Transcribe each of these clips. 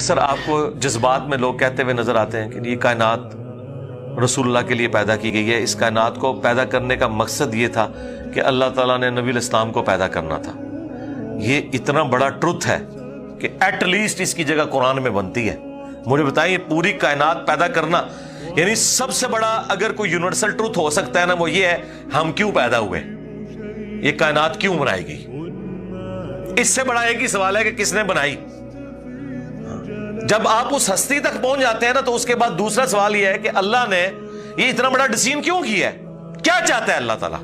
اکثر آپ کو جذبات میں لوگ کہتے ہوئے نظر آتے ہیں کہ یہ کائنات رسول اللہ کے لیے پیدا کی گئی ہے، اس کائنات کو پیدا کرنے کا مقصد یہ تھا کہ اللہ تعالیٰ نے نبی الاسلام کو پیدا کرنا تھا۔ یہ اتنا بڑا ٹروتھ ہے کہ ایٹ لیسٹ اس کی جگہ قرآن میں بنتی ہے۔ مجھے بتائیں، یہ پوری کائنات پیدا کرنا، یعنی سب سے بڑا اگر کوئی یونیورسل ٹروتھ ہو سکتا ہے نا، وہ یہ ہے ہم کیوں پیدا ہوئے، یہ کائنات کیوں بنائی گئی۔ اس سے بڑا ایک ہی سوال ہے کہ کس نے بنائی۔ جب آپ اس ہستی تک پہنچ جاتے ہیں نا، تو اس کے بعد دوسرا سوال یہ ہے کہ اللہ نے یہ اتنا بڑا ڈیسیژن کیوں کیا ہے، کیا چاہتا ہے اللہ تعالیٰ۔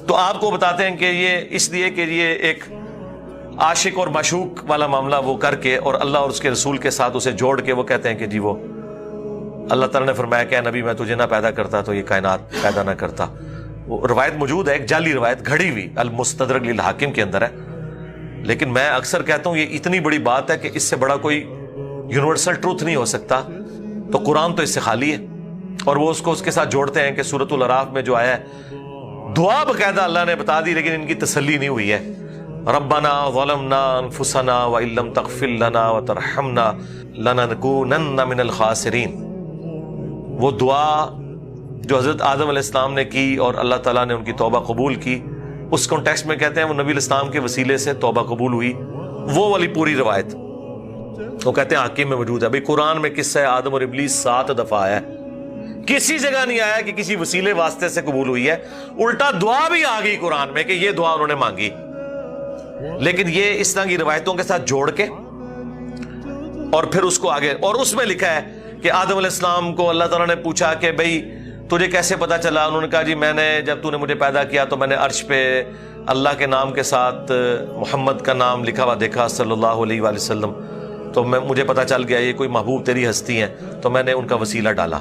تو آپ کو بتاتے ہیں کہ یہ اس لیے کہ یہ ایک عاشق اور معشوق والا معاملہ وہ کر کے اور اللہ اور اس کے رسول کے ساتھ اسے جوڑ کے وہ کہتے ہیں کہ جی وہ اللہ تعالیٰ نے فرمایا کہ اے نبی میں تجھے نہ پیدا کرتا تو یہ کائنات پیدا نہ کرتا۔ وہ روایت موجود ہے، ایک جعلی روایت گھڑی ہوئی المستدرک للحاکم کے اندر ہے، لیکن میں اکثر کہتا ہوں یہ اتنی بڑی بات ہے کہ اس سے بڑا کوئی یونیورسل ٹروتھ نہیں ہو سکتا، تو قرآن تو اس سے خالی ہے۔ اور وہ اس کو اس کے ساتھ جوڑتے ہیں کہ سورۃ الاعراف میں جو آیا ہے، دعا باقاعدہ اللہ نے بتا دی لیکن ان کی تسلی نہیں ہوئی ہے، ربنا ظلمنا انفسنا وان لم تغفر لنا وترحمنا لنکونن من الخاسرین۔ وہ دعا جو حضرت آدم علیہ السلام نے کی اور اللہ تعالیٰ نے ان کی توبہ قبول کی، اس کانٹیکسٹ میں کہتے ہیں وہ نبی الاسلام کے وسیلے سے توبہ قبول ہوئی، وہ والی پوری روایت وہ کہتے ہیں حاکم میں موجود ہے۔ بھئی قرآن میں قصہ آدم اور ابلیس 7 دفعہ آیا ہے، کسی جگہ نہیں آیا کہ کسی وسیلے واسطے سے قبول ہوئی ہے، الٹا دعا بھی آ گئی قرآن میں کہ یہ دعا انہوں نے مانگی۔ لیکن یہ اس طرح کی روایتوں کے ساتھ جوڑ کے اور پھر اس کو آگے، اور اس میں لکھا ہے کہ آدم علیہ السلام کو اللہ تعالیٰ نے پوچھا کہ بھئی تجھے کیسے پتا چلا؟ انہوں نے کہا جی میں نے جب تو نے مجھے پیدا کیا تو میں نے عرش پہ اللہ کے نام کے ساتھ محمد کا نام لکھا ہوا دیکھا صلی اللہ علیہ وآلہ وسلم، تو مجھے پتا چل گیا یہ کوئی محبوب تیری ہستی ہیں، تو میں نے ان کا وسیلہ ڈالا۔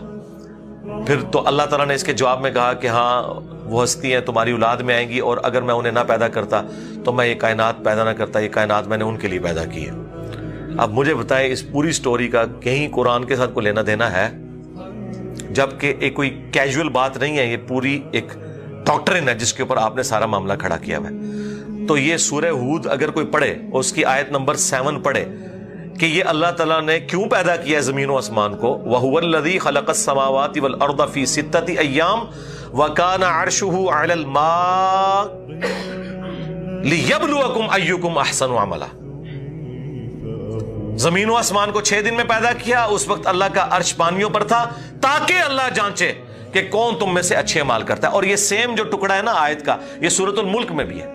پھر تو اللہ تعالیٰ نے اس کے جواب میں کہا کہ ہاں وہ ہستی ہیں تمہاری اولاد میں آئیں گی، اور اگر میں انہیں نہ پیدا کرتا تو میں یہ کائنات پیدا نہ کرتا، یہ کائنات میں نے ان کے لیے پیدا کی ہے۔ اب مجھے بتائیں اس پوری سٹوری کا کہیں قرآن کے ساتھ کوئی لینا دینا ہے؟ جبکہ ایک کوئی کیجول بات نہیں ہے، یہ پوری ایک ڈاکٹرن ہے جس کے اوپر آپ نے سارا معاملہ کھڑا کیا ہوا ہے۔ تو یہ سورہ ہود اگر کوئی پڑھے اور اس کی آیت نمبر 7 پڑھے کہ یہ اللہ تعالیٰ نے کیوں پیدا کیا ہے زمین و آسمان کو، وَهُوَ الَّذِي خَلَقَ السَّمَاوَاتِ وَالْأَرْضَ فِي 6 أَيَّامٍ وَكَانَ عَرْشُهُ عَلَى الْمَاءِ لِيَبْلُوَكُمْ أَيُّكُمْ أَحْسَنُ عَمَلًا۔ زمین و آسمان کو 6 دن میں پیدا کیا، اس وقت اللہ کا عرش پانیوں پر تھا تاکہ اللہ جانچے کہ کون تم میں سے اچھے اعمال کرتا ہے۔ اور یہ سیم جو ٹکڑا ہے نا آیت کا، یہ سورۃ الملک میں بھی ہے۔